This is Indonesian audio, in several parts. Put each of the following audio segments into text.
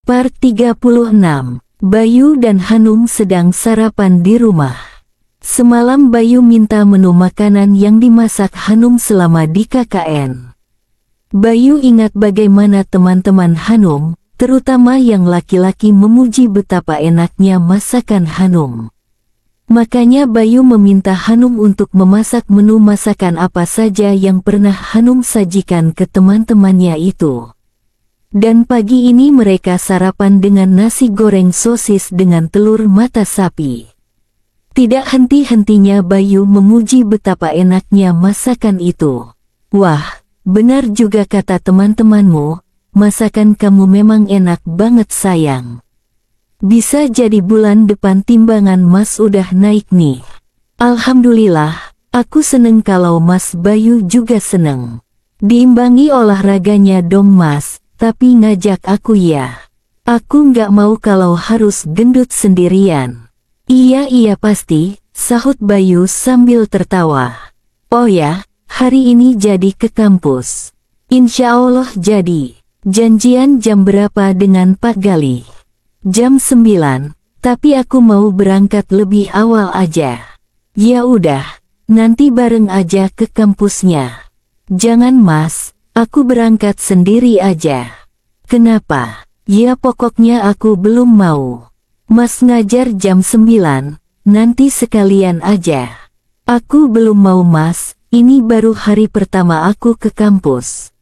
Part 36. Bayu dan Hanum sedang sarapan di rumah. Semalam Bayu minta menu makanan yang dimasak Hanum selama di KKN. Bayu ingat bagaimana teman-teman Hanum, terutama yang laki-laki, memuji betapa enaknya masakan Hanum. Makanya Bayu meminta Hanum untuk memasak menu masakan apa saja yang pernah Hanum sajikan ke teman-temannya itu. Dan pagi ini mereka sarapan dengan nasi goreng sosis dengan telur mata sapi. Tidak henti-hentinya Bayu memuji betapa enaknya masakan itu. Wah, benar juga kata teman-temanmu, masakan kamu memang enak banget sayang. Bisa jadi bulan depan timbangan Mas udah naik nih. Alhamdulillah, aku seneng kalau Mas Bayu juga seneng. Diimbangi olahraganya dong Mas. Tapi ngajak aku ya. Aku nggak mau kalau harus gendut sendirian. Iya pasti, sahut Bayu sambil tertawa. Oh ya, hari ini jadi ke kampus. Insya Allah jadi. Janjian jam berapa dengan Pak Gali? Jam 9, tapi aku mau berangkat lebih awal aja. Ya udah, nanti bareng aja ke kampusnya. Jangan Mas. Aku berangkat sendiri aja. Kenapa? Ya pokoknya aku belum mau. Mas ngajar jam 9, nanti sekalian aja. Aku belum mau Mas, ini baru hari pertama aku ke kampus.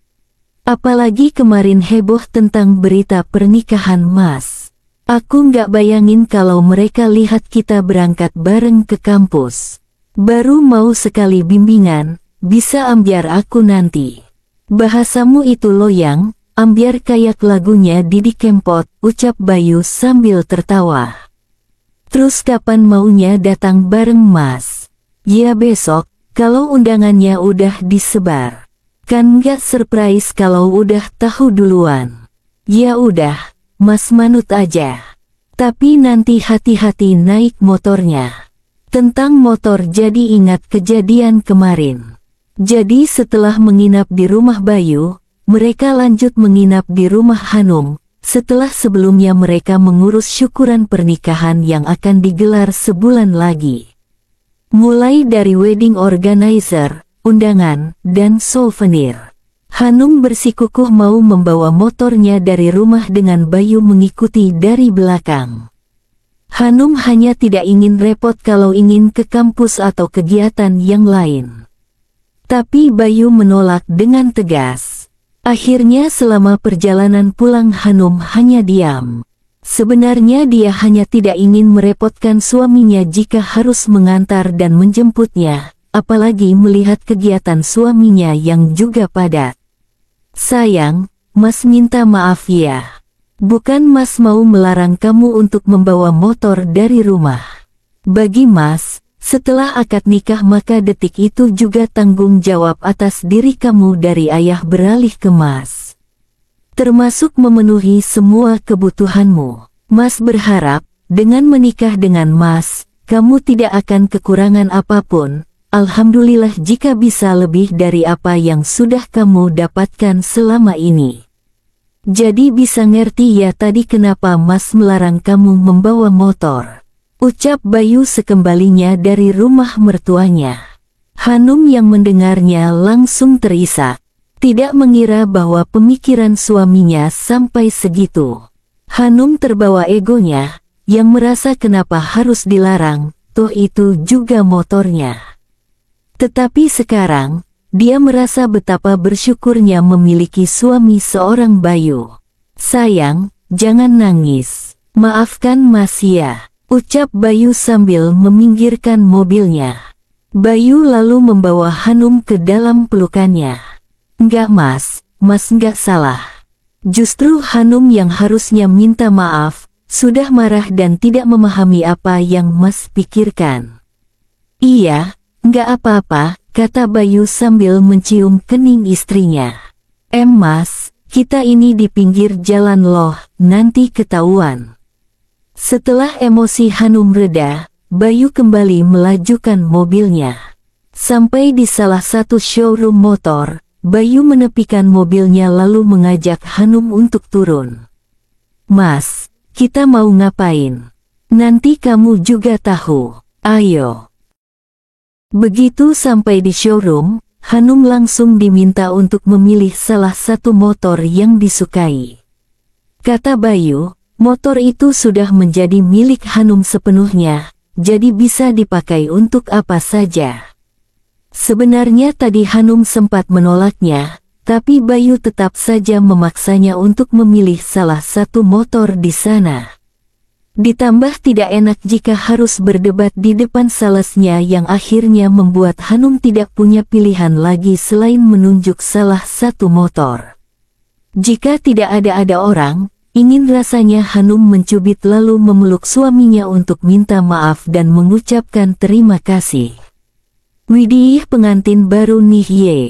Apalagi kemarin heboh tentang berita pernikahan Mas. Aku nggak bayangin kalau mereka lihat kita berangkat bareng ke kampus. Baru mau sekali bimbingan, bisa ambiar aku nanti. Bahasamu itu loyang, ambiar kayak lagunya Didi Kempot, ucap Bayu sambil tertawa. Terus kapan maunya datang bareng Mas? Ya besok, kalau undangannya udah disebar. Kan nggak surprise kalau udah tahu duluan. Ya udah, Mas manut aja. Tapi nanti hati-hati naik motornya. Tentang motor jadi ingat kejadian kemarin. Jadi setelah menginap di rumah Bayu, mereka lanjut menginap di rumah Hanum, setelah sebelumnya mereka mengurus syukuran pernikahan yang akan digelar sebulan lagi. Mulai dari wedding organizer, undangan, dan souvenir. Hanum bersikukuh mau membawa motornya dari rumah dengan Bayu mengikuti dari belakang. Hanum hanya tidak ingin repot kalau ingin ke kampus atau kegiatan yang lain. Tapi Bayu menolak dengan tegas. Akhirnya selama perjalanan pulang Hanum hanya diam. Sebenarnya dia hanya tidak ingin merepotkan suaminya jika harus mengantar dan menjemputnya, apalagi melihat kegiatan suaminya yang juga padat. Sayang, Mas minta maaf ya. Bukan Mas mau melarang kamu untuk membawa motor dari rumah. Bagi Mas, setelah akad nikah maka detik itu juga tanggung jawab atas diri kamu dari ayah beralih ke Mas. Termasuk memenuhi semua kebutuhanmu. Mas berharap, dengan menikah dengan Mas, kamu tidak akan kekurangan apapun. Alhamdulillah jika bisa lebih dari apa yang sudah kamu dapatkan selama ini. Jadi bisa ngerti ya tadi kenapa Mas melarang kamu membawa motor. Ucap Bayu sekembalinya dari rumah mertuanya. Hanum yang mendengarnya langsung terisak. Tidak mengira bahwa pemikiran suaminya sampai segitu. Hanum terbawa egonya, yang merasa kenapa harus dilarang, toh itu juga motornya. Tetapi sekarang, dia merasa betapa bersyukurnya memiliki suami seorang Bayu. Sayang, jangan nangis. Maafkan Mas ya. Ucap Bayu sambil meminggirkan mobilnya. Bayu lalu membawa Hanum ke dalam pelukannya. Enggak Mas enggak salah. Justru Hanum yang harusnya minta maaf, sudah marah dan tidak memahami apa yang Mas pikirkan. Iya, enggak apa-apa, kata Bayu sambil mencium kening istrinya. Mas, kita ini di pinggir jalan loh, nanti ketahuan. Setelah emosi Hanum reda, Bayu kembali melajukan mobilnya. Sampai di salah satu showroom motor, Bayu menepikan mobilnya lalu mengajak Hanum untuk turun. Mas, kita mau ngapain? Nanti kamu juga tahu. Ayo. Begitu sampai di showroom, Hanum langsung diminta untuk memilih salah satu motor yang disukai. Kata Bayu, motor itu sudah menjadi milik Hanum sepenuhnya, jadi bisa dipakai untuk apa saja. Sebenarnya tadi Hanum sempat menolaknya, tapi Bayu tetap saja memaksanya untuk memilih salah satu motor di sana. Ditambah tidak enak jika harus berdebat di depan salesnya yang akhirnya membuat Hanum tidak punya pilihan lagi selain menunjuk salah satu motor. Jika tidak ada orang, ingin rasanya Hanum mencubit lalu memeluk suaminya untuk minta maaf dan mengucapkan terima kasih. "Widih, pengantin baru nih ye,"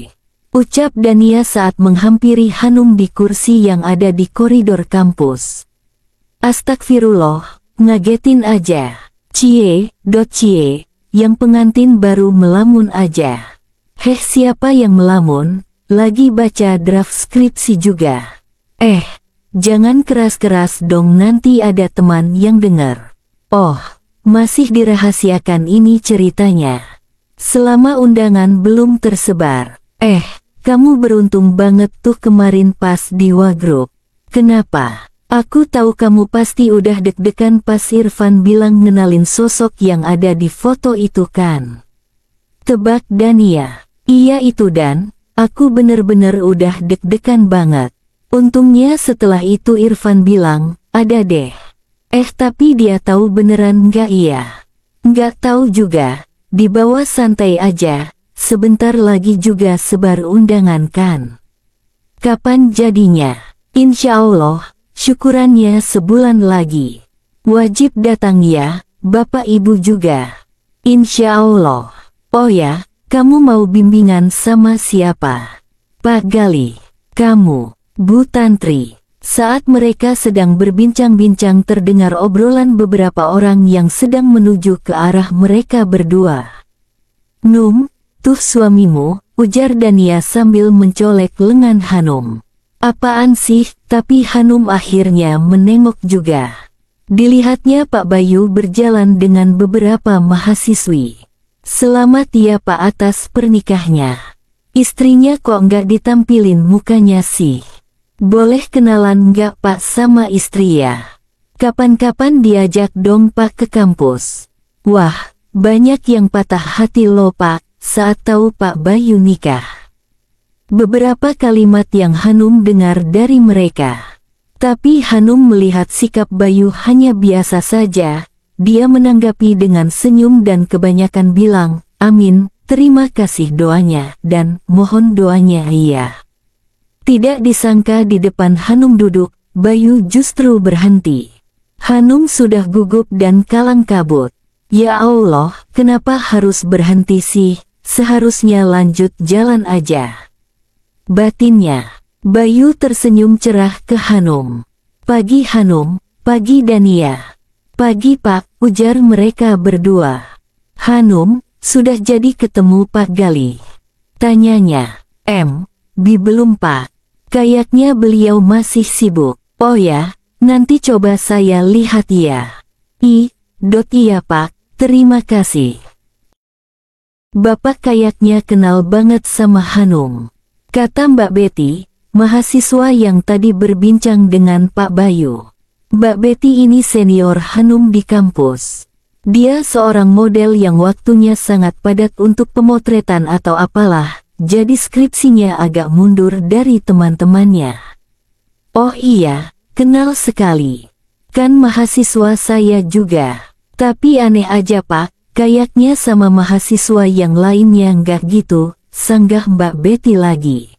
ucap Dania saat menghampiri Hanum di kursi yang ada di koridor kampus. "Astagfirullah, ngagetin aja. Cie, yang pengantin baru melamun aja." "Heh, siapa yang melamun? Lagi baca draft skripsi juga." Jangan keras-keras dong, nanti ada teman yang dengar." "Oh, masih dirahasiakan ini ceritanya. Selama undangan belum tersebar." Kamu beruntung banget tuh kemarin pas di Wagrup." "Kenapa?" "Aku tahu kamu pasti udah deg-degan pas Irfan bilang ngenalin sosok yang ada di foto itu kan?" Tebak Dania. "Iya itu Dan, aku bener-bener udah deg-degan banget. Untungnya setelah itu Irfan bilang, ada deh." Tapi dia tahu beneran nggak?" "Iya. Nggak tahu juga. Dibawa santai aja, sebentar lagi juga sebar undangan kan." "Kapan jadinya?" "Insya Allah, syukurannya sebulan lagi." "Wajib datang ya, Bapak Ibu juga." "Insya Allah." "Oh ya, kamu mau bimbingan sama siapa?" "Pak Gali." "Kamu, Bu Tantri." Saat mereka sedang berbincang-bincang terdengar obrolan beberapa orang yang sedang menuju ke arah mereka berdua. "Num, tuh suamimu," ujar Dania sambil mencolek lengan Hanum. "Apaan sih?" Tapi Hanum akhirnya menengok juga. Dilihatnya Pak Bayu berjalan dengan beberapa mahasiswi. "Selamat ya Pak atas pernikahnya. Istrinya kok nggak ditampilin mukanya sih? Boleh kenalan nggak Pak sama istri ya? Kapan-kapan diajak dong Pak ke kampus." "Wah, banyak yang patah hati loh Pak saat tahu Pak Bayu nikah." Beberapa kalimat yang Hanum dengar dari mereka. Tapi Hanum melihat sikap Bayu hanya biasa saja. Dia menanggapi dengan senyum dan kebanyakan bilang, "Amin, terima kasih doanya dan mohon doanya iya." Tidak disangka di depan Hanum duduk, Bayu justru berhenti. Hanum sudah gugup dan kalang kabut. "Ya Allah, kenapa harus berhenti sih? Seharusnya lanjut jalan aja." Batinnya. Bayu tersenyum cerah ke Hanum. "Pagi Hanum, pagi Dania." "Pagi Pak," ujar mereka berdua. "Hanum, sudah jadi ketemu Pak Gali?" tanyanya. Belum Pak. Kayaknya beliau masih sibuk." "Oh ya, nanti coba saya lihat ya." Iya Pak, terima kasih." "Bapak kayaknya kenal banget sama Hanum," kata Mbak Betty, mahasiswa yang tadi berbincang dengan Pak Bayu. Mbak Betty ini senior Hanum di kampus. Dia seorang model yang waktunya sangat padat untuk pemotretan atau apalah, jadi skripsinya agak mundur dari teman-temannya. "Oh iya, kenal sekali. Kan mahasiswa saya juga. Tapi aneh aja Pak, kayaknya sama mahasiswa yang lainnya nggak gitu," sanggah Mbak Betty lagi.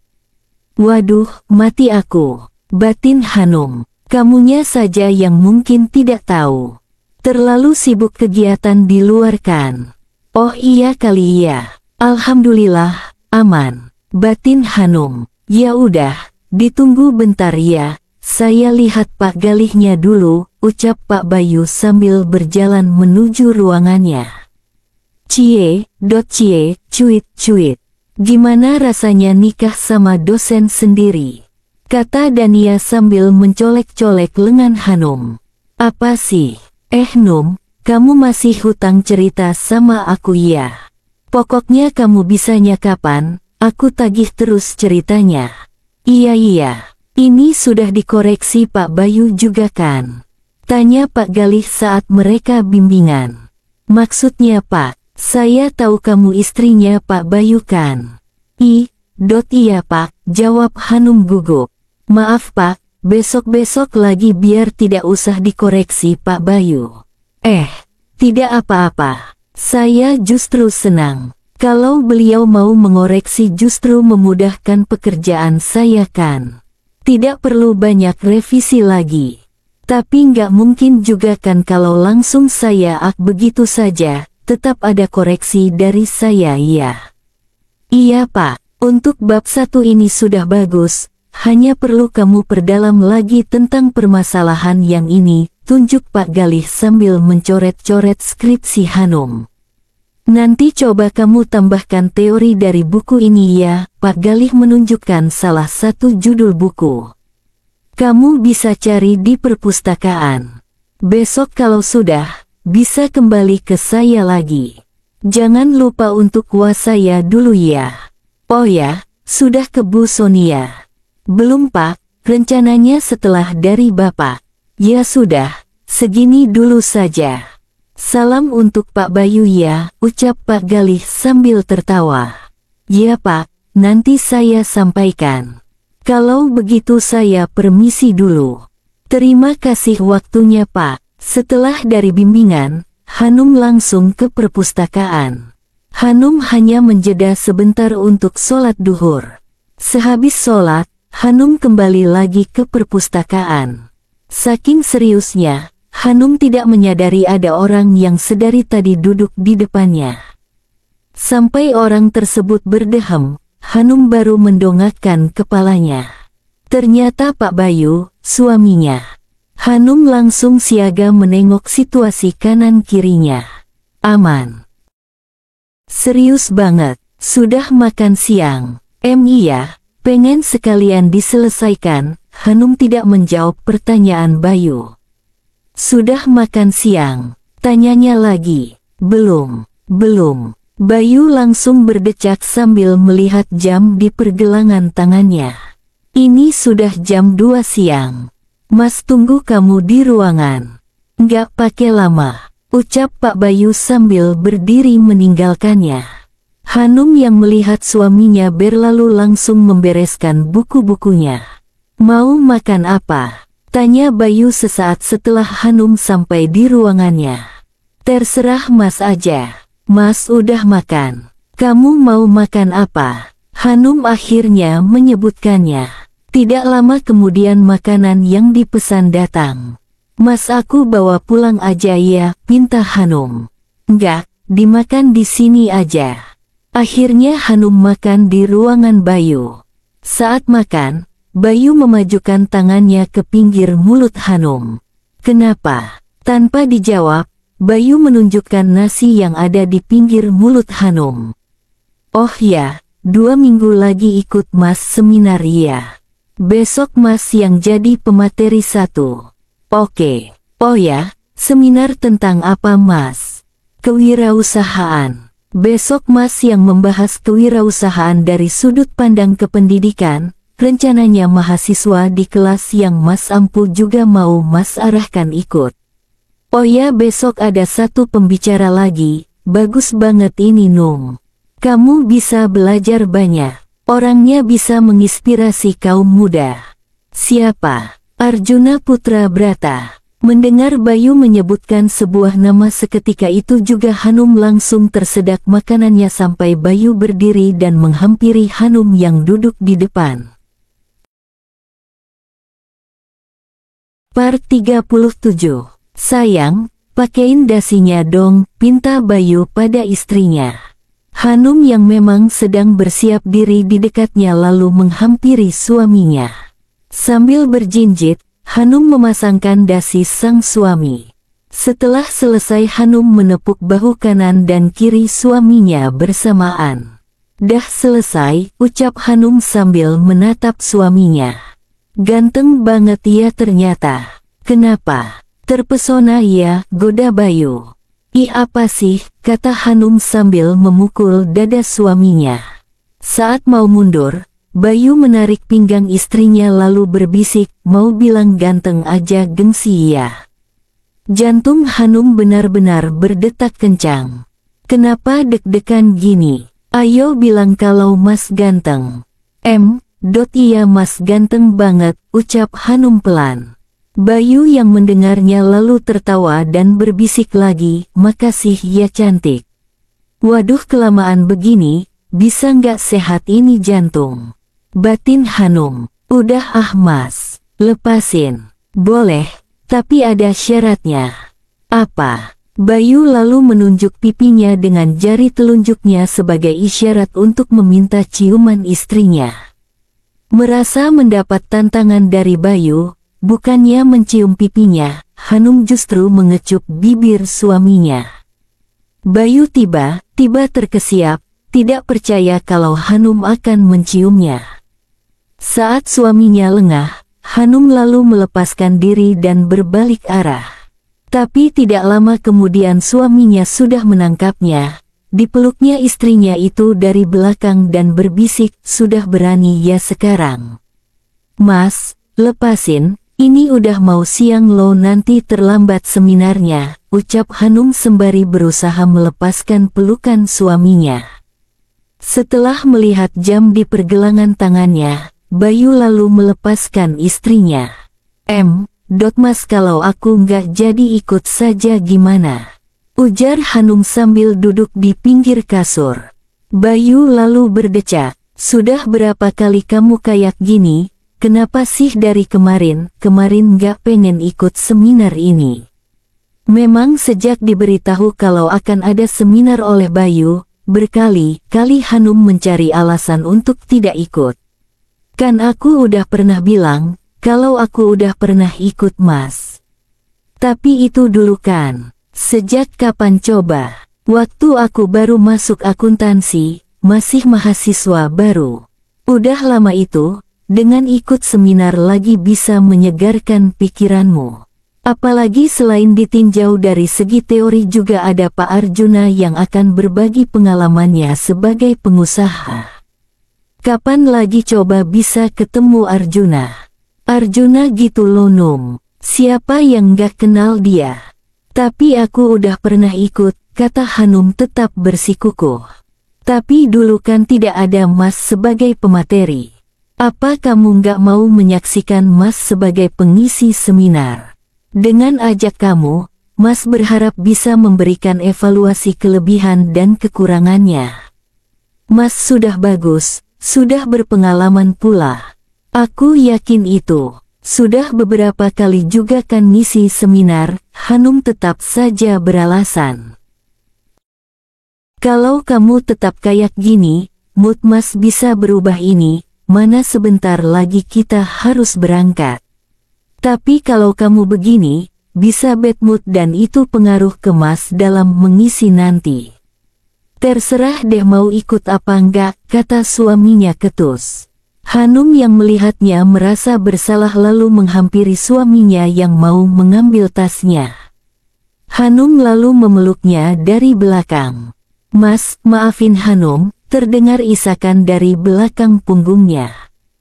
"Waduh, mati aku," batin Hanum. "Kamunya saja yang mungkin tidak tahu. Terlalu sibuk kegiatan di luar kan?" "Oh iya kali ya. Alhamdulillah, aman," batin Hanum. "Ya udah, ditunggu bentar ya, saya lihat Pak Galihnya dulu," ucap Pak Bayu sambil berjalan menuju ruangannya. Cie, cuit. "Gimana rasanya nikah sama dosen sendiri?" kata Dania sambil mencolek-colek lengan Hanum. Apa sih? Num, kamu masih hutang cerita sama aku ya? Pokoknya kamu bisanya kapan, aku tagih terus ceritanya. Iya, ini sudah dikoreksi Pak Bayu juga kan? Tanya Pak Galih saat mereka bimbingan. Maksudnya Pak, saya tahu kamu istrinya Pak Bayu kan? Iya Pak, jawab Hanum gugup. Maaf Pak, besok-besok lagi biar tidak usah dikoreksi Pak Bayu. Tidak apa-apa. Saya justru senang. Kalau beliau mau mengoreksi justru memudahkan pekerjaan saya kan. Tidak perlu banyak revisi lagi. Tapi nggak mungkin juga kan kalau langsung saya begitu saja, tetap ada koreksi dari saya ya. Iya Pak, untuk bab 1 ini sudah bagus. Hanya perlu kamu perdalam lagi tentang permasalahan yang ini, tunjuk Pak Galih sambil mencoret-coret skripsi Hanum. Nanti coba kamu tambahkan teori dari buku ini ya, Pak Galih menunjukkan salah satu judul buku. Kamu bisa cari di perpustakaan. Besok kalau sudah, bisa kembali ke saya lagi. Jangan lupa untuk saya dulu ya. Oh ya, sudah ke Bu Sonia? Belum Pak, rencananya setelah dari Bapak. Ya sudah, segini dulu saja. Salam untuk Pak Bayu ya, ucap Pak Galih sambil tertawa. Ya Pak, nanti saya sampaikan. Kalau begitu saya permisi dulu. Terima kasih waktunya Pak. Setelah dari bimbingan, Hanum langsung ke perpustakaan. Hanum hanya menjeda sebentar untuk sholat duhur. Sehabis sholat, Hanum kembali lagi ke perpustakaan. Saking seriusnya, Hanum tidak menyadari ada orang yang sedari tadi duduk di depannya. Sampai orang tersebut berdehem, Hanum baru mendongakkan kepalanya. Ternyata Pak Bayu, suaminya. Hanum langsung siaga menengok situasi kanan kirinya. Aman. Serius banget, sudah makan siang? Iya. Pengen sekalian diselesaikan, Hanum tidak menjawab pertanyaan Bayu. Sudah makan siang? Tanyanya lagi. Belum. Bayu langsung berdecak sambil melihat jam di pergelangan tangannya. Ini sudah jam 2 siang. Mas tunggu kamu di ruangan. Nggak pakai lama, ucap Pak Bayu sambil berdiri meninggalkannya. Hanum yang melihat suaminya berlalu langsung membereskan buku-bukunya. Mau makan apa? Tanya Bayu sesaat setelah Hanum sampai di ruangannya. Terserah Mas aja. Mas udah makan. Kamu mau makan apa? Hanum akhirnya menyebutkannya. Tidak lama kemudian makanan yang dipesan datang. Mas aku bawa pulang aja ya, pinta Hanum. Enggak, dimakan di sini aja. Akhirnya Hanum makan di ruangan Bayu. Saat makan, Bayu memajukan tangannya ke pinggir mulut Hanum. Kenapa? Tanpa dijawab, Bayu menunjukkan nasi yang ada di pinggir mulut Hanum. Oh ya, 2 minggu lagi ikut Mas seminar ya. Besok Mas yang jadi pemateri 1. Oke. Oh ya, seminar tentang apa Mas? Kewirausahaan. Besok Mas yang membahas kewirausahaan dari sudut pandang kependidikan, rencananya mahasiswa di kelas yang Mas ampu juga mau Mas arahkan ikut. Oh ya besok ada satu pembicara lagi, bagus banget ini Num. Kamu bisa belajar banyak, orangnya bisa menginspirasi kaum muda. Siapa? Arjuna Putra Brata. Mendengar Bayu menyebutkan sebuah nama seketika itu juga Hanum langsung tersedak makanannya sampai Bayu berdiri dan menghampiri Hanum yang duduk di depan. Part 37. Sayang, pakein dasinya dong, pinta Bayu pada istrinya. Hanum yang memang sedang bersiap diri di dekatnya lalu menghampiri suaminya. Sambil berjinjit, Hanum memasangkan dasi sang suami. Setelah selesai Hanum menepuk bahu kanan dan kiri suaminya bersamaan. Dah selesai, ucap Hanum sambil menatap suaminya. Ganteng banget ya ternyata. Kenapa? Terpesona ya, goda Bayu. Ih apa sih, kata Hanum sambil memukul dada suaminya. Saat mau mundur, Bayu menarik pinggang istrinya lalu berbisik, mau bilang ganteng aja gengsi ya. Jantung Hanum benar-benar berdetak kencang. Kenapa deg-degan gini? Ayo bilang kalau Mas ganteng. Iya Mas ganteng banget, ucap Hanum pelan. Bayu yang mendengarnya lalu tertawa dan berbisik lagi, makasih ya cantik. Waduh kelamaan begini, bisa nggak sehat ini jantung? Batin Hanum. Udah ah Mas, lepasin. Boleh, tapi ada syaratnya. Apa? Bayu lalu menunjuk pipinya dengan jari telunjuknya sebagai isyarat untuk meminta ciuman istrinya. Merasa mendapat tantangan dari Bayu, bukannya mencium pipinya, Hanum justru mengecup bibir suaminya. Bayu tiba-tiba terkesiap, tidak percaya kalau Hanum akan menciumnya. Saat suaminya lengah, Hanum lalu melepaskan diri dan berbalik arah. Tapi tidak lama kemudian suaminya sudah menangkapnya. Dipeluknya istrinya itu dari belakang dan berbisik, sudah berani ya sekarang. Mas, lepasin, ini udah mau siang loh nanti terlambat seminarnya, ucap Hanum sembari berusaha melepaskan pelukan suaminya. Setelah melihat jam di pergelangan tangannya, Bayu lalu melepaskan istrinya. Mas kalau aku nggak jadi ikut saja gimana? Ujar Hanum sambil duduk di pinggir kasur. Bayu lalu berdecak, sudah berapa kali kamu kayak gini, kenapa sih dari kemarin nggak pengen ikut seminar ini? Memang sejak diberitahu kalau akan ada seminar oleh Bayu, berkali-kali Hanum mencari alasan untuk tidak ikut. Kan aku udah pernah bilang, kalau aku udah pernah ikut Mas. Tapi itu dulu kan. Sejak kapan coba? Waktu aku baru masuk akuntansi, masih mahasiswa baru. Udah lama itu, dengan ikut seminar lagi bisa menyegarkan pikiranmu. Apalagi selain ditinjau dari segi teori juga ada Pak Arjuna yang akan berbagi pengalamannya sebagai pengusaha. Kapan lagi coba bisa ketemu Arjuna? Arjuna gitu loh Num, siapa yang gak kenal dia? Tapi aku udah pernah ikut, kata Hanum tetap bersikukuh. Tapi dulu kan tidak ada Mas sebagai pemateri. Apa kamu nggak mau menyaksikan Mas sebagai pengisi seminar? Dengan ajak kamu, Mas berharap bisa memberikan evaluasi kelebihan dan kekurangannya. Mas sudah bagus, sudah berpengalaman pula. Aku yakin itu. Sudah beberapa kali juga kan ngisi seminar, Hanum tetap saja beralasan. Kalau kamu tetap kayak gini, mood Mas bisa berubah ini, mana sebentar lagi kita harus berangkat. Tapi kalau kamu begini, bisa bad mood dan itu pengaruh ke Mas dalam mengisi nanti. Terserah deh mau ikut apa enggak, kata suaminya ketus. Hanum yang melihatnya merasa bersalah lalu menghampiri suaminya yang mau mengambil tasnya. Hanum lalu memeluknya dari belakang. Mas, maafin Hanum, terdengar isakan dari belakang punggungnya.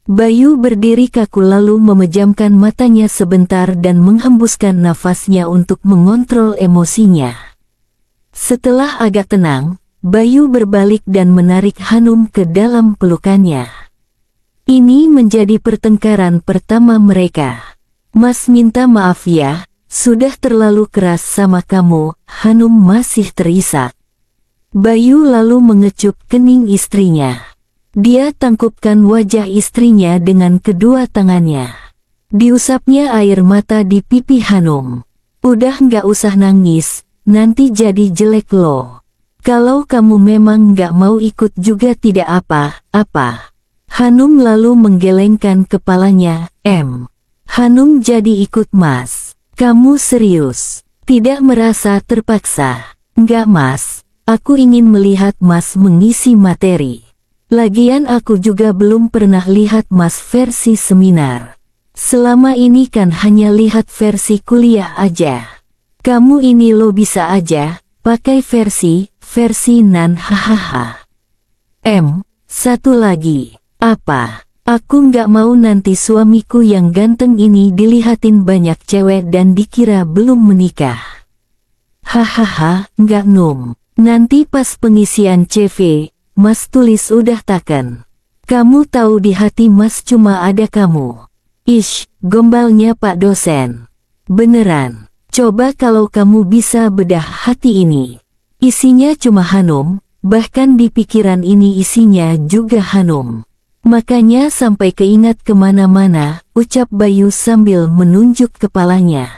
Bayu berdiri kaku lalu memejamkan matanya sebentar dan menghembuskan nafasnya untuk mengontrol emosinya. Setelah agak tenang, Bayu berbalik dan menarik Hanum ke dalam pelukannya. Ini menjadi pertengkaran pertama mereka. Mas minta maaf ya, sudah terlalu keras sama kamu, Hanum masih terisak. Bayu lalu mengecup kening istrinya. Dia tangkupkan wajah istrinya dengan kedua tangannya. Diusapnya air mata di pipi Hanum. Udah nggak usah nangis, nanti jadi jelek loh. Kalau kamu memang nggak mau ikut juga tidak apa-apa. Hanum lalu menggelengkan kepalanya, Hanum jadi ikut Mas. Kamu serius? Tidak merasa terpaksa? Enggak Mas, aku ingin melihat Mas mengisi materi. Lagian aku juga belum pernah lihat Mas versi seminar. Selama ini kan hanya lihat versi kuliah aja. Kamu ini lo bisa aja pakai versi nan hahaha. Satu lagi. Apa? Aku nggak mau nanti suamiku yang ganteng ini dilihatin banyak cewek dan dikira belum menikah. Hahaha, nggak Num. Nanti pas pengisian CV, Mas tulis udah taken. Kamu tahu di hati Mas cuma ada kamu. Ish, gombalnya Pak dosen. Beneran. Coba kalau kamu bisa bedah hati ini. Isinya cuma Hanum, bahkan di pikiran ini isinya juga Hanum. Makanya sampai keingat kemana-mana, ucap Bayu sambil menunjuk kepalanya.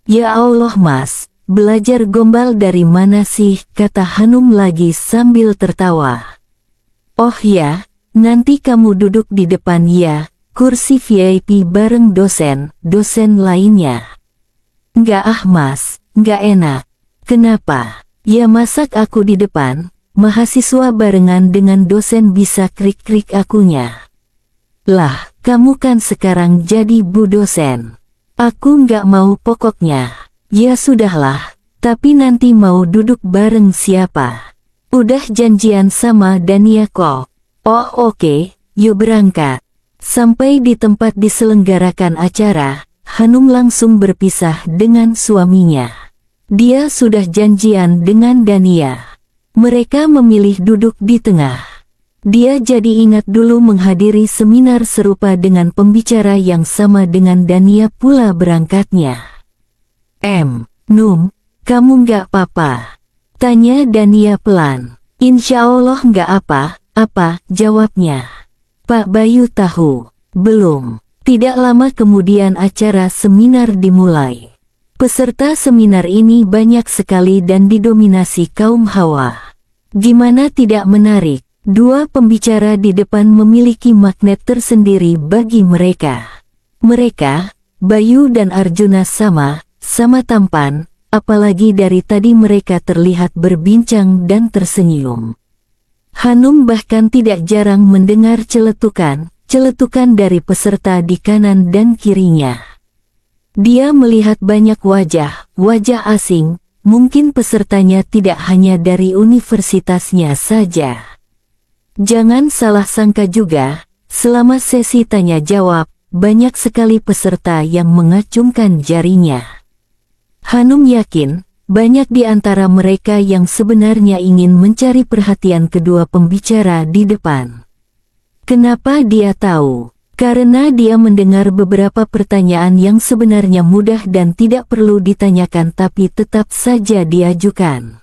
Ya Allah Mas, belajar gombal dari mana sih, kata Hanum lagi sambil tertawa. Oh ya, nanti kamu duduk di depan ya, kursi VIP bareng dosen lainnya. Enggak ah Mas, enggak enak. Kenapa? Ya masak aku di depan. Mahasiswa barengan dengan dosen bisa krik-krik akunya. Lah, kamu kan sekarang jadi bu dosen. Aku nggak mau pokoknya. Ya sudahlah, tapi nanti mau duduk bareng siapa? Udah janjian sama Dania kok. Oh oke, yuk berangkat. Sampai di tempat diselenggarakan acara, Hanum langsung berpisah dengan suaminya. Dia sudah janjian dengan Dania. Mereka memilih duduk di tengah. Dia jadi ingat dulu menghadiri seminar serupa dengan pembicara yang sama dengan Dania pula berangkatnya. Num, kamu nggak apa-apa? Tanya Dania pelan. Insya Allah nggak apa-apa, jawabnya. Pak Bayu tahu. Belum. Tidak lama kemudian acara seminar dimulai. Peserta seminar ini banyak sekali dan didominasi kaum hawa. Gimana tidak menarik? Dua pembicara di depan memiliki magnet tersendiri bagi mereka. Mereka, Bayu dan Arjuna sama tampan, apalagi dari tadi mereka terlihat berbincang dan tersenyum. Hanum bahkan tidak jarang mendengar celetukan dari peserta di kanan dan kirinya. Dia melihat banyak wajah asing, mungkin pesertanya tidak hanya dari universitasnya saja. Jangan salah sangka juga, selama sesi tanya jawab, banyak sekali peserta yang mengacungkan jarinya. Hanum yakin, banyak di antara mereka yang sebenarnya ingin mencari perhatian kedua pembicara di depan. Kenapa dia tahu? Karena dia mendengar beberapa pertanyaan yang sebenarnya mudah dan tidak perlu ditanyakan tapi tetap saja diajukan.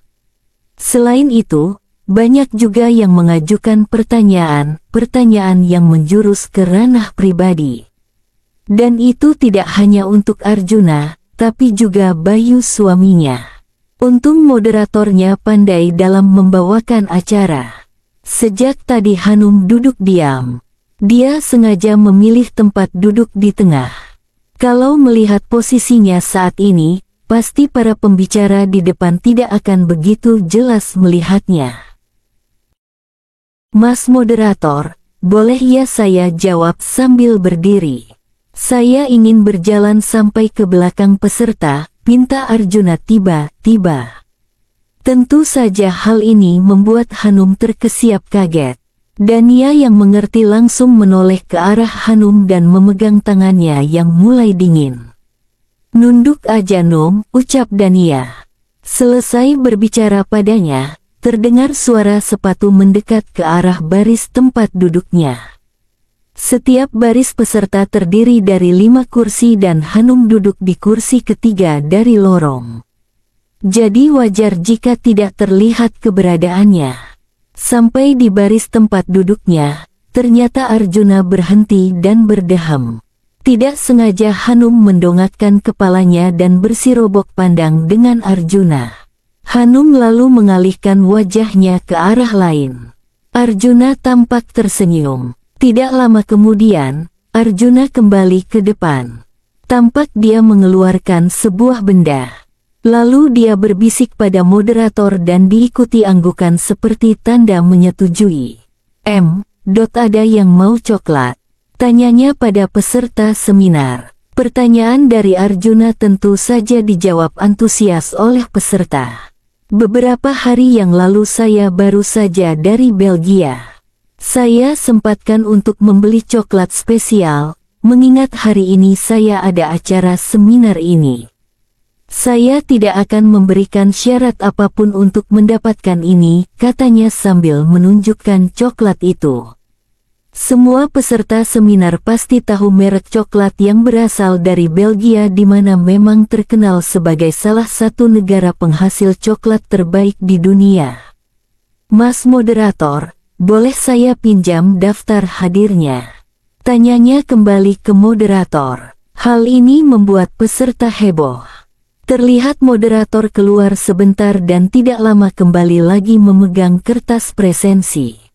Selain itu, banyak juga yang mengajukan pertanyaan yang menjurus ke ranah pribadi. Dan itu tidak hanya untuk Arjuna, tapi juga Bayu suaminya. Untung moderatornya pandai dalam membawakan acara. Sejak tadi Hanum duduk diam. Dia sengaja memilih tempat duduk di tengah. Kalau melihat posisinya saat ini, pasti para pembicara di depan tidak akan begitu jelas melihatnya. Mas moderator, boleh ya saya jawab sambil berdiri? Saya ingin berjalan sampai ke belakang peserta, pinta Arjuna tiba-tiba. Tentu saja hal ini membuat Hanum terkesiap kaget. Dania yang mengerti langsung menoleh ke arah Hanum dan memegang tangannya yang mulai dingin. Nunduk aja Num, ucap Dania. Selesai berbicara padanya, terdengar suara sepatu mendekat ke arah baris tempat duduknya. Setiap baris peserta terdiri dari 5 kursi dan Hanum duduk di kursi ketiga dari lorong. Jadi wajar jika tidak terlihat keberadaannya. Sampai di baris tempat duduknya, ternyata Arjuna berhenti dan berdeham. Tidak sengaja Hanum mendongakkan kepalanya dan bersirobok pandang dengan Arjuna. Hanum lalu mengalihkan wajahnya ke arah lain. Arjuna tampak tersenyum. Tidak lama kemudian, Arjuna kembali ke depan. Tampak dia mengeluarkan sebuah benda. Lalu dia berbisik pada moderator dan diikuti anggukan seperti tanda menyetujui. Ada yang mau coklat? Tanyanya pada peserta seminar. Pertanyaan dari Arjuna tentu saja dijawab antusias oleh peserta. Beberapa hari yang lalu saya baru saja dari Belgia. Saya sempatkan untuk membeli coklat spesial, mengingat hari ini saya ada acara seminar ini. Saya tidak akan memberikan syarat apapun untuk mendapatkan ini, katanya sambil menunjukkan coklat itu. Semua peserta seminar pasti tahu merek coklat yang berasal dari Belgia di mana memang terkenal sebagai salah satu negara penghasil coklat terbaik di dunia. Mas moderator, boleh saya pinjam daftar hadirnya? Tanyanya kembali ke moderator. Hal ini membuat peserta heboh. Terlihat moderator keluar sebentar dan tidak lama kembali lagi memegang kertas presensi.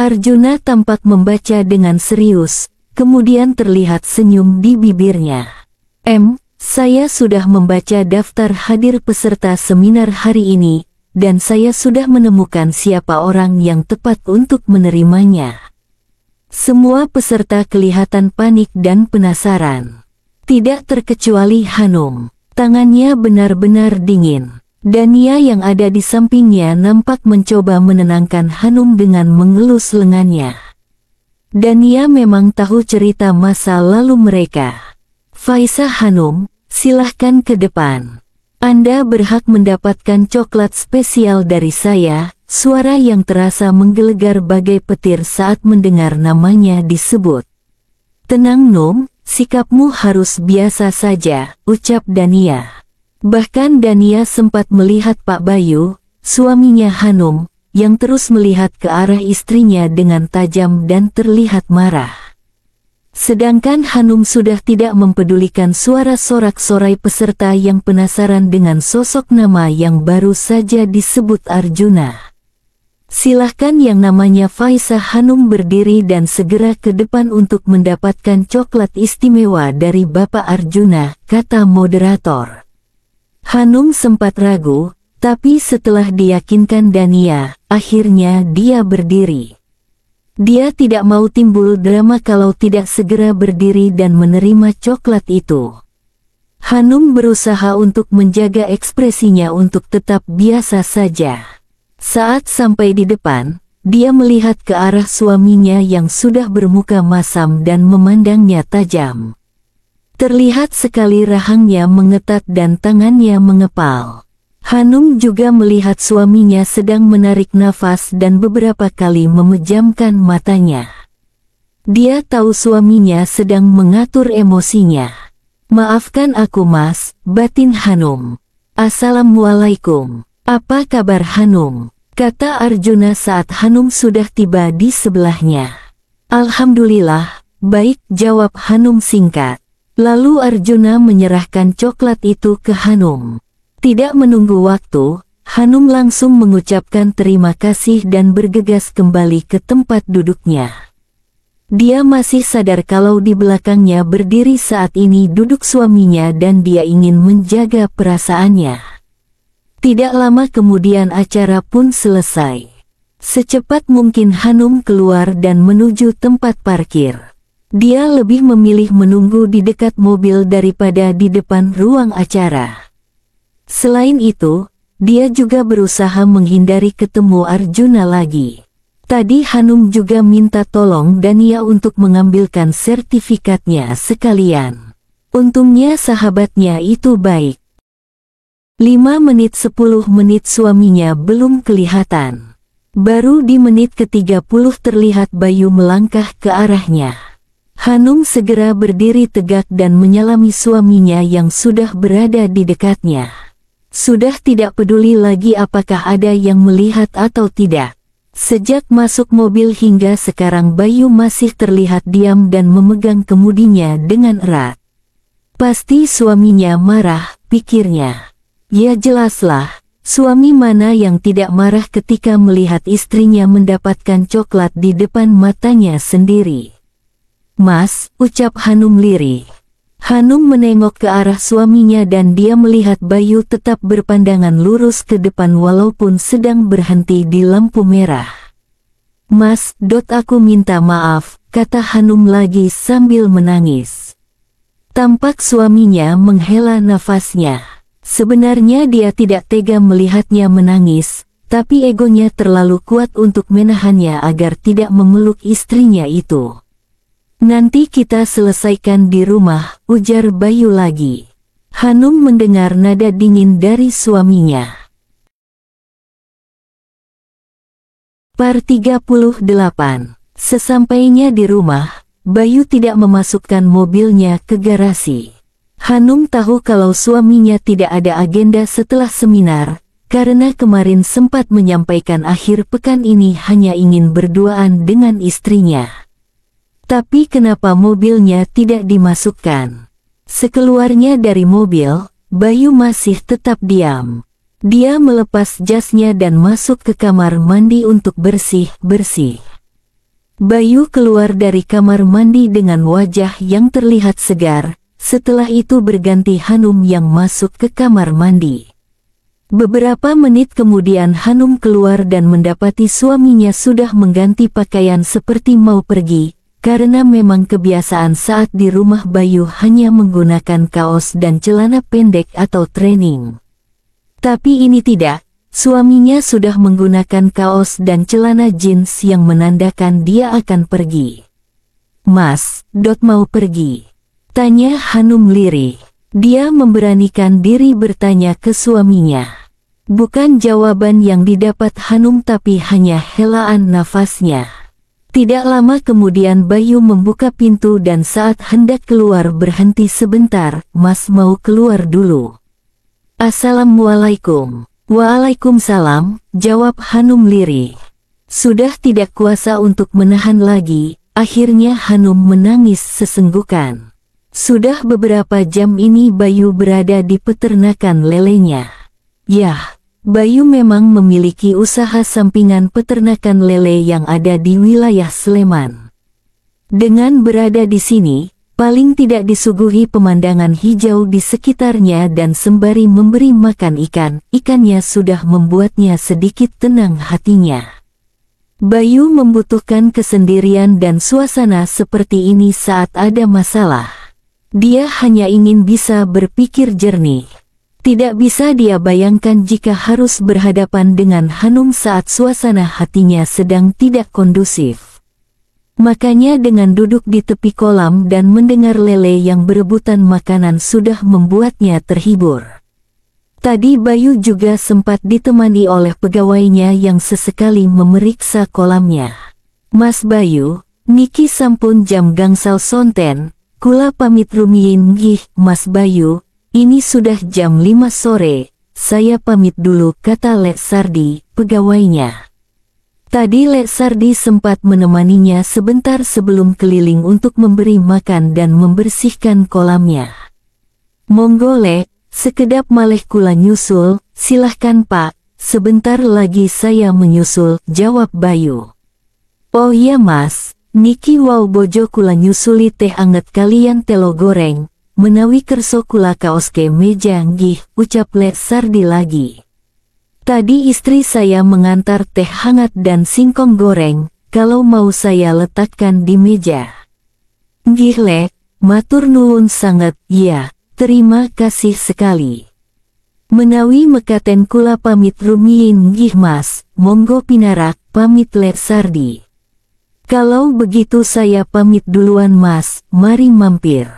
Arjuna tampak membaca dengan serius, kemudian terlihat senyum di bibirnya. Saya sudah membaca daftar hadir peserta seminar hari ini, dan saya sudah menemukan siapa orang yang tepat untuk menerimanya. Semua peserta kelihatan panik dan penasaran. Tidak terkecuali Hanum. Tangannya benar-benar dingin. Dania yang ada di sampingnya nampak mencoba menenangkan Hanum dengan mengelus lengannya. Dania memang tahu cerita masa lalu mereka. Faiza Hanum, silahkan ke depan. Anda berhak mendapatkan coklat spesial dari saya. Suara yang terasa menggelegar bagai petir saat mendengar namanya disebut. Tenang Num, sikapmu harus biasa saja, ucap Dania. Bahkan Dania sempat melihat Pak Bayu, suaminya Hanum, yang terus melihat ke arah istrinya dengan tajam dan terlihat marah. Sedangkan Hanum sudah tidak mempedulikan suara sorak-sorai peserta yang penasaran dengan sosok nama yang baru saja disebut Arjuna. Silahkan yang namanya Faiza Hanum berdiri dan segera ke depan untuk mendapatkan coklat istimewa dari Bapak Arjuna, kata moderator. Hanum sempat ragu, tapi setelah diyakinkan Dania, akhirnya dia berdiri. Dia tidak mau timbul drama kalau tidak segera berdiri dan menerima coklat itu. Hanum berusaha untuk menjaga ekspresinya untuk tetap biasa saja. Saat sampai di depan, dia melihat ke arah suaminya yang sudah bermuka masam dan memandangnya tajam. Terlihat sekali rahangnya mengetat dan tangannya mengepal. Hanum juga melihat suaminya sedang menarik nafas dan beberapa kali memejamkan matanya. Dia tahu suaminya sedang mengatur emosinya. Maafkan aku Mas, batin Hanum. Assalamualaikum. Apa kabar Hanum? Kata Arjuna saat Hanum sudah tiba di sebelahnya. Alhamdulillah, baik, jawab Hanum singkat. Lalu Arjuna menyerahkan coklat itu ke Hanum. Tidak menunggu waktu, Hanum langsung mengucapkan terima kasih dan bergegas kembali ke tempat duduknya. Dia masih sadar kalau di belakangnya berdiri saat ini duduk suaminya dan dia ingin menjaga perasaannya. Tidak lama kemudian acara pun selesai. Secepat mungkin Hanum keluar dan menuju tempat parkir. Dia lebih memilih menunggu di dekat mobil daripada di depan ruang acara. Selain itu, dia juga berusaha menghindari ketemu Arjuna lagi. Tadi Hanum juga minta tolong Dania untuk mengambilkan sertifikatnya sekalian. Untungnya sahabatnya itu baik. 5 menit 10 menit suaminya belum kelihatan. Baru di menit ke-30 terlihat Bayu melangkah ke arahnya. Hanum segera berdiri tegak dan menyalami suaminya yang sudah berada di dekatnya. Sudah tidak peduli lagi apakah ada yang melihat atau tidak. Sejak masuk mobil hingga sekarang Bayu masih terlihat diam dan memegang kemudinya dengan erat. Pasti suaminya marah, pikirnya. Ya jelaslah, suami mana yang tidak marah ketika melihat istrinya mendapatkan coklat di depan matanya sendiri. Mas, ucap Hanum lirih. Hanum menengok ke arah suaminya dan dia melihat Bayu tetap berpandangan lurus ke depan walaupun sedang berhenti di lampu merah. Mas, aku minta maaf, kata Hanum lagi sambil menangis. Tampak suaminya menghela nafasnya. Sebenarnya dia tidak tega melihatnya menangis, tapi egonya terlalu kuat untuk menahannya agar tidak memeluk istrinya itu. Nanti kita selesaikan di rumah, ujar Bayu lagi. Hanum mendengar nada dingin dari suaminya. Part 38. Sesampainya di rumah, Bayu tidak memasukkan mobilnya ke garasi. Hanum tahu kalau suaminya tidak ada agenda setelah seminar, karena kemarin sempat menyampaikan akhir pekan ini hanya ingin berduaan dengan istrinya. Tapi kenapa mobilnya tidak dimasukkan? Sekeluarnya dari mobil, Bayu masih tetap diam. Dia melepas jasnya dan masuk ke kamar mandi untuk bersih-bersih. Bayu keluar dari kamar mandi dengan wajah yang terlihat segar, setelah itu berganti Hanum yang masuk ke kamar mandi. Beberapa menit kemudian Hanum keluar dan mendapati suaminya sudah mengganti pakaian seperti mau pergi, karena memang kebiasaan saat di rumah Bayu hanya menggunakan kaos dan celana pendek atau training. Tapi ini tidak, suaminya sudah menggunakan kaos dan celana jeans yang menandakan dia akan pergi. "Mas, mau pergi?" tanya Hanum lirih. Dia memberanikan diri bertanya ke suaminya. Bukan jawaban yang didapat Hanum tapi hanya helaan nafasnya. Tidak lama kemudian Bayu membuka pintu dan saat hendak keluar berhenti sebentar, "Mas mau keluar dulu." "Assalamualaikum." "Waalaikumsalam," jawab Hanum lirih. Sudah tidak kuasa untuk menahan lagi, akhirnya Hanum menangis sesenggukan. Sudah beberapa jam ini Bayu berada di peternakan lelenya. Yah, Bayu memang memiliki usaha sampingan peternakan lele yang ada di wilayah Sleman. Dengan berada di sini, paling tidak disuguhi pemandangan hijau di sekitarnya dan sembari memberi makan ikannya sudah membuatnya sedikit tenang hatinya. Bayu membutuhkan kesendirian dan suasana seperti ini saat ada masalah. Dia hanya ingin bisa berpikir jernih. Tidak bisa dia bayangkan jika harus berhadapan dengan Hanum saat suasana hatinya sedang tidak kondusif. Makanya dengan duduk di tepi kolam dan mendengar lele yang berebutan makanan sudah membuatnya terhibur. Tadi Bayu juga sempat ditemani oleh pegawainya yang sesekali memeriksa kolamnya. "Mas Bayu, niki sampun jam gangsal sonten, kula pamit rumiyin nggih, Mas Bayu. Ini sudah jam 5 sore, saya pamit dulu," kata Lek Sardi, pegawainya. Tadi Lek Sardi sempat menemaninya sebentar sebelum keliling untuk memberi makan dan membersihkan kolamnya. "Monggo Lek, sekedap malih kula nyusul." "Silahkan Pak, sebentar lagi saya menyusul," jawab Bayu. "Oh iya Mas, niki wau bojo kula nyusuli teh anget kalian telo goreng. Menawi kerso kula kaoske meja nggih," ucap Lek Sardi lagi. "Tadi istri saya mengantar teh hangat dan singkong goreng, kalau mau saya letakkan di meja." "Nggih Lek, matur nuwun sanget." "Ya, terima kasih sekali. Menawi mekaten kula pamit rumiyin nggih Mas, monggo pinarak," pamit Lek Sardi. "Kalau begitu saya pamit duluan Mas, mari mampir."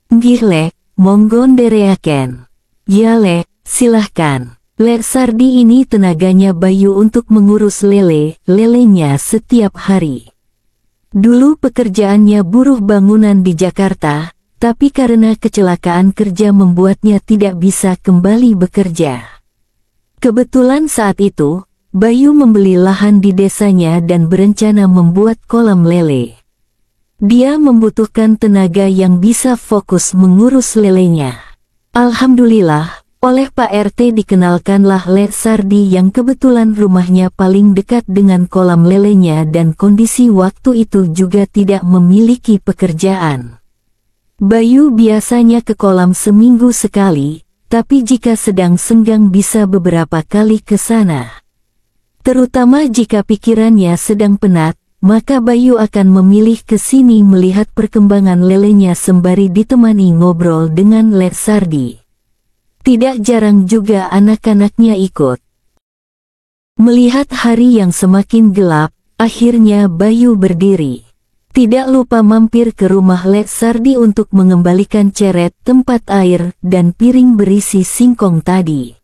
"Nggih Lek, monggo ndereaken." "Ya Lek, silahkan." Lek Sardi ini tenaganya Bayu untuk mengurus lelenya setiap hari. Dulu pekerjaannya buruh bangunan di Jakarta, tapi karena kecelakaan kerja membuatnya tidak bisa kembali bekerja. Kebetulan saat itu, Bayu membeli lahan di desanya dan berencana membuat kolam lele. Dia membutuhkan tenaga yang bisa fokus mengurus lelenya. Alhamdulillah, oleh Pak RT dikenalkanlah Lek Sardi yang kebetulan rumahnya paling dekat dengan kolam lelenya dan kondisi waktu itu juga tidak memiliki pekerjaan. Bayu biasanya ke kolam seminggu sekali, tapi jika sedang senggang bisa beberapa kali ke sana. Terutama jika pikirannya sedang penat, maka Bayu akan memilih ke sini melihat perkembangan lelenya sembari ditemani ngobrol dengan Lek Sardi. Tidak jarang juga anak-anaknya ikut. Melihat hari yang semakin gelap, akhirnya Bayu berdiri. Tidak lupa mampir ke rumah Lek Sardi untuk mengembalikan ceret, tempat air, dan piring berisi singkong tadi.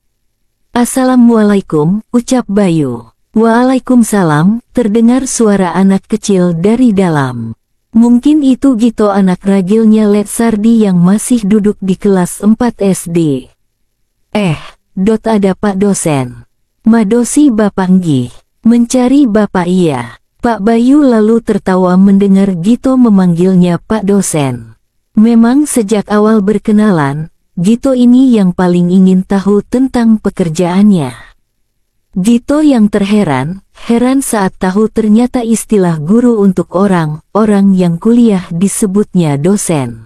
"Assalamualaikum," ucap Bayu. "Waalaikumsalam," terdengar suara anak kecil dari dalam. Mungkin itu Gito, anak ragilnya Lek Sardi yang masih duduk di kelas 4 SD. Ada Pak dosen. Madosi Bapak nggih. Mencari Bapak iya." Pak Bayu lalu tertawa mendengar Gito memanggilnya Pak dosen. Memang sejak awal berkenalan, Gito ini yang paling ingin tahu tentang pekerjaannya. Gito yang heran saat tahu ternyata istilah guru untuk orang yang kuliah disebutnya dosen.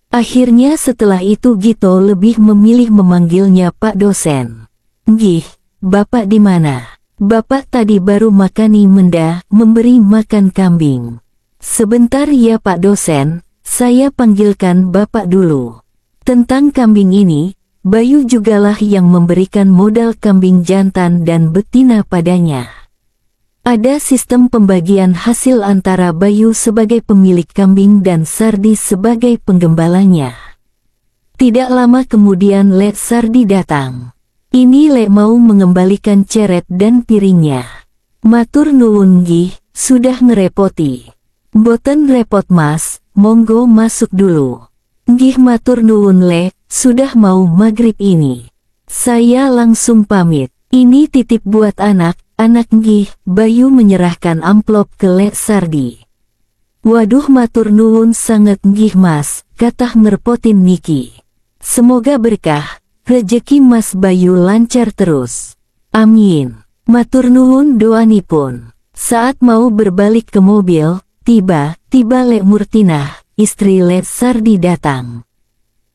Akhirnya setelah itu Gito lebih memilih memanggilnya Pak dosen. "Nggih, Bapak di mana?" "Bapak tadi baru makani memberi makan kambing." "Sebentar ya Pak dosen, saya panggilkan Bapak dulu." Tentang kambing ini, Bayu jugalah yang memberikan modal kambing jantan dan betina padanya. Ada sistem pembagian hasil antara Bayu sebagai pemilik kambing dan Sardi sebagai penggembalanya. Tidak lama kemudian Lek Sardi datang. "Ini Lek mau mengembalikan ceret dan piringnya." "Matur nuwun nggih, sudah ngerepoti." "Boten repot Mas, monggo masuk dulu." "Nggih matur nuwun Lek, sudah mau maghrib ini. Saya langsung pamit. Ini titip buat anak nggih." Bayu menyerahkan amplop ke Lek Sardi. "Waduh matur nuwun sanget nggih Mas," kata ngerpotin Niki. "Semoga berkah, rejeki Mas Bayu lancar terus." "Amin. Matur nuwun doanipun." Saat mau berbalik ke mobil, tiba-tiba Lek Murtinah, istri Lek Sardi datang.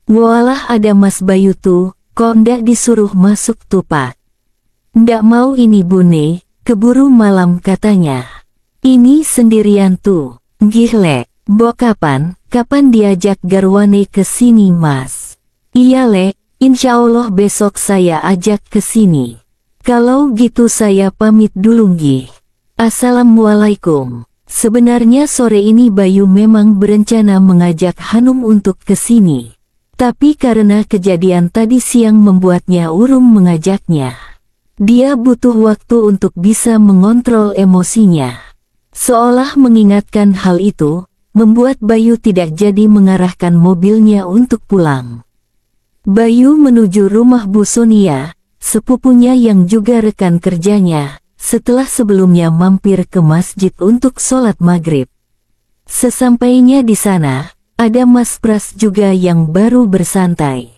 "Walah ada Mas Bayu tuh, kok ndak disuruh masuk tuh Pak?" "Ndak mau ini Bune, keburu malam katanya." "Ini sendirian tuh." "Nggih Lek, Bok kapan diajak garwane ke sini Mas?" "Iya Lek, insya Allah besok saya ajak ke sini." "Kalau gitu saya pamit dulu nggih. Assalamualaikum." Sebenarnya sore ini Bayu memang berencana mengajak Hanum untuk ke sini. Tapi karena kejadian tadi siang membuatnya urung mengajaknya. Dia butuh waktu untuk bisa mengontrol emosinya. Seolah mengingatkan hal itu, membuat Bayu tidak jadi mengarahkan mobilnya untuk pulang. Bayu menuju rumah Bu Sonia, sepupunya yang juga rekan kerjanya, setelah sebelumnya mampir ke masjid untuk sholat maghrib. Sesampainya di sana, ada Mas Pras juga yang baru bersantai.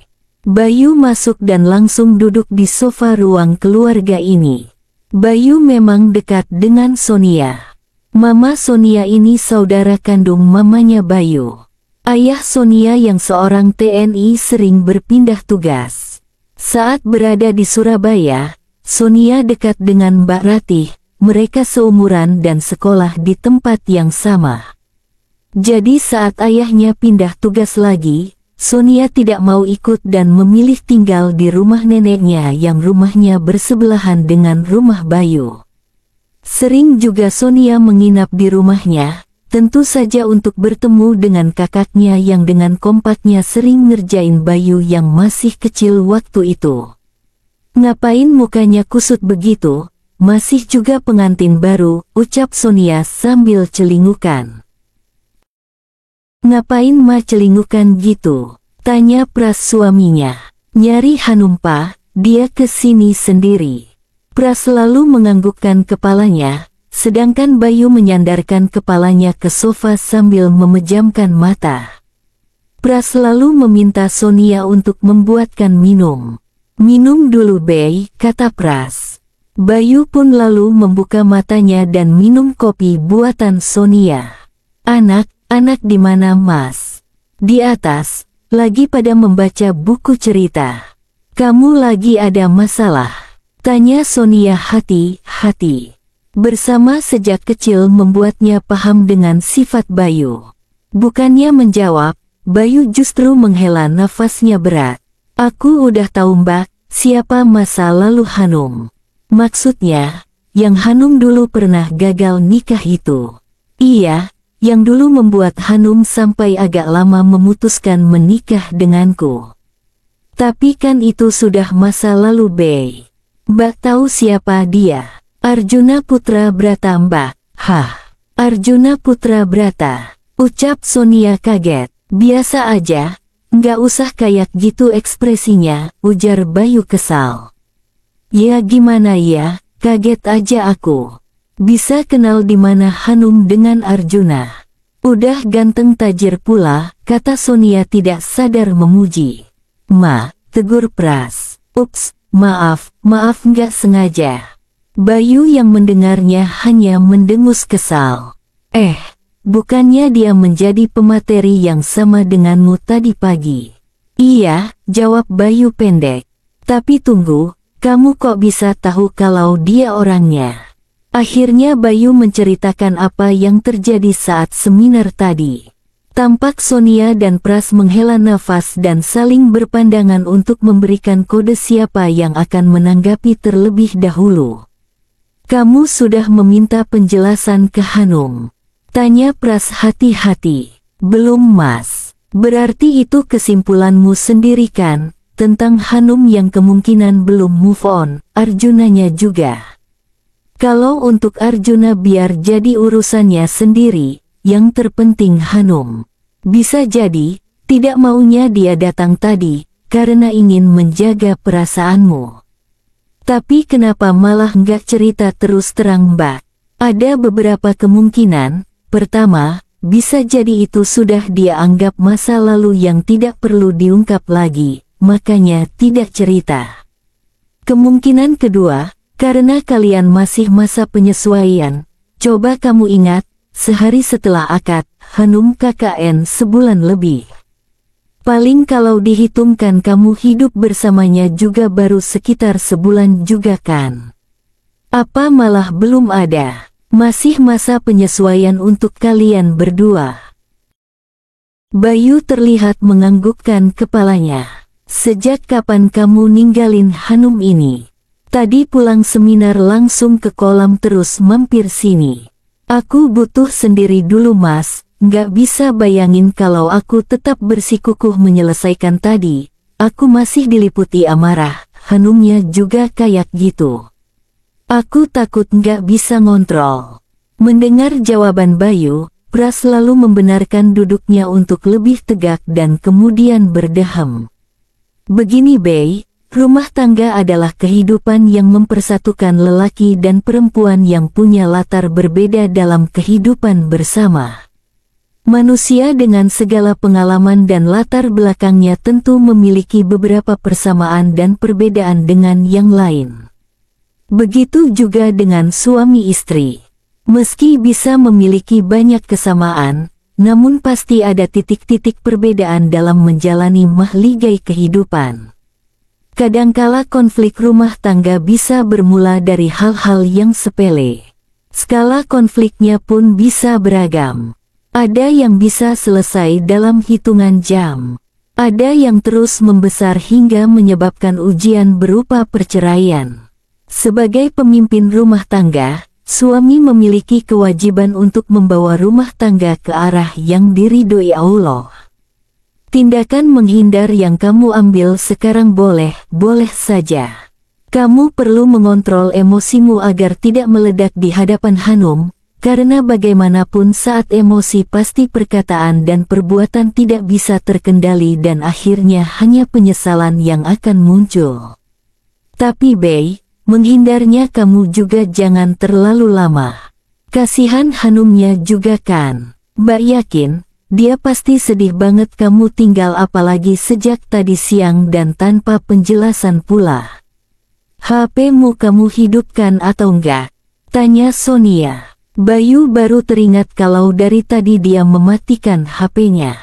Bayu masuk dan langsung duduk di sofa ruang keluarga ini. Bayu memang dekat dengan Sonia. Mama Sonia ini saudara kandung mamanya Bayu. Ayah Sonia yang seorang TNI sering berpindah tugas. Saat berada di Surabaya, Sonia dekat dengan Mbak Ratih, mereka seumuran dan sekolah di tempat yang sama. Jadi saat ayahnya pindah tugas lagi, Sonia tidak mau ikut dan memilih tinggal di rumah neneknya yang rumahnya bersebelahan dengan rumah Bayu. Sering juga Sonia menginap di rumahnya, tentu saja untuk bertemu dengan kakaknya yang dengan kompaknya sering ngerjain Bayu yang masih kecil waktu itu. "Ngapain mukanya kusut begitu, masih juga pengantin baru," ucap Sonia sambil celingukan. "Ngapain mah celingukan gitu?" tanya Pras suaminya. "Nyari Hanum Pak, dia ke sini sendiri." Pras lalu menganggukkan kepalanya, sedangkan Bayu menyandarkan kepalanya ke sofa sambil memejamkan mata. Pras lalu meminta Sonia untuk membuatkan minum. "Minum dulu Bey," kata Pras. Bayu pun lalu membuka matanya dan minum kopi buatan Sonia. Anak di mana Mas?" "Di atas, lagi pada membaca buku cerita." "Kamu lagi ada masalah?" tanya Sonia hati-hati. bersama sejak kecil membuatnya paham dengan sifat Bayu. Bukannya menjawab, Bayu justru menghela nafasnya berat. Aku udah tahu Mbak, siapa masa lalu Hanum. Maksudnya, yang Hanum dulu pernah gagal nikah itu. Iya, yang dulu membuat Hanum sampai agak lama memutuskan menikah denganku. Tapi kan itu sudah masa lalu Bey. Mbak tahu siapa dia? Arjuna Putra Brata Mbak. Hah, Arjuna Putra Brata, ucap Sonia kaget. Biasa aja, nggak usah kayak gitu ekspresinya, ujar Bayu kesal. Ya gimana ya, kaget aja aku. Bisa kenal di mana Hanum dengan Arjuna. Udah ganteng tajir pula, kata Sonia tidak sadar memuji. Ma, tegur Pras. Ups, maaf nggak sengaja. Bayu yang mendengarnya hanya mendengus kesal. Bukannya dia menjadi pemateri yang sama denganmu tadi pagi? Iya, jawab Bayu pendek. Tapi tunggu, kamu kok bisa tahu kalau dia orangnya? Akhirnya Bayu menceritakan apa yang terjadi saat seminar tadi. Tampak Sonia dan Pras menghela nafas dan saling berpandangan untuk memberikan kode siapa yang akan menanggapi terlebih dahulu. Kamu sudah meminta penjelasan ke Hanum? Tanya Pras hati-hati. Belum Mas. Berarti itu kesimpulanmu sendiri kan, tentang Hanum yang kemungkinan belum move on, Arjunanya juga. Kalau untuk Arjuna biar jadi urusannya sendiri, yang terpenting Hanum. Bisa jadi, tidak maunya dia datang tadi, karena ingin menjaga perasaanmu. Tapi kenapa malah nggak cerita terus terang Mbak? Ada beberapa kemungkinan. Pertama, bisa jadi itu sudah dia anggap masa lalu yang tidak perlu diungkap lagi, makanya tidak cerita. Kemungkinan kedua, karena kalian masih masa penyesuaian. Coba kamu ingat, sehari setelah akad, Hanum KKN sebulan lebih. Paling kalau dihitungkan kamu hidup bersamanya juga baru sekitar sebulan juga kan? Apa malah belum ada? Masih masa penyesuaian untuk kalian berdua. Bayu terlihat menganggukkan kepalanya. Sejak kapan kamu ninggalin Hanum ini? Tadi pulang seminar langsung ke kolam terus mampir sini. Aku butuh sendiri dulu Mas, nggak bisa bayangin kalau aku tetap bersikukuh menyelesaikan tadi. Aku masih diliputi amarah, Hanumnya juga kayak gitu. Aku takut nggak bisa ngontrol. Mendengar jawaban Bayu, Pras lalu membenarkan duduknya untuk lebih tegak dan kemudian berdeham. Begini Bey, rumah tangga adalah kehidupan yang mempersatukan lelaki dan perempuan yang punya latar berbeda dalam kehidupan bersama. Manusia dengan segala pengalaman dan latar belakangnya tentu memiliki beberapa persamaan dan perbedaan dengan yang lain. Begitu juga dengan suami istri. Meski bisa memiliki banyak kesamaan, namun pasti ada titik-titik perbedaan dalam menjalani mahligai kehidupan. Kadangkala konflik rumah tangga bisa bermula dari hal-hal yang sepele. Skala konfliknya pun bisa beragam. Ada yang bisa selesai dalam hitungan jam. Ada yang terus membesar hingga menyebabkan ujian berupa perceraian. Sebagai pemimpin rumah tangga, suami memiliki kewajiban untuk membawa rumah tangga ke arah yang diridhoi Allah. Tindakan menghindar yang kamu ambil sekarang boleh saja. Kamu perlu mengontrol emosimu agar tidak meledak di hadapan Hanum, karena bagaimanapun saat emosi pasti perkataan dan perbuatan tidak bisa terkendali dan akhirnya hanya penyesalan yang akan muncul. Tapi Bey, menghindarnya kamu juga jangan terlalu lama. Kasihan Hanumnya juga kan. Mbak yakin, dia pasti sedih banget kamu tinggal apalagi sejak tadi siang dan tanpa penjelasan pula. HP-mu kamu hidupkan atau enggak? Tanya Sonia. Bayu baru teringat kalau dari tadi dia mematikan HP-nya.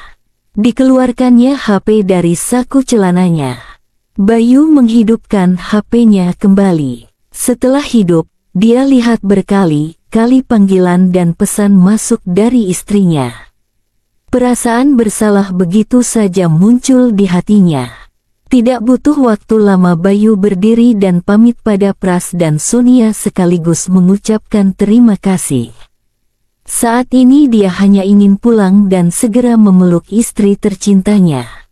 Dikeluarkannya HP dari saku celananya. Bayu menghidupkan HP-nya kembali. Setelah hidup, Dia lihat berkali-kali panggilan dan pesan masuk dari istrinya. Perasaan bersalah begitu saja muncul di hatinya. Tidak butuh waktu lama Bayu berdiri dan pamit pada Pras dan Sonia sekaligus mengucapkan terima kasih. Saat ini dia hanya ingin pulang dan segera memeluk istri tercintanya.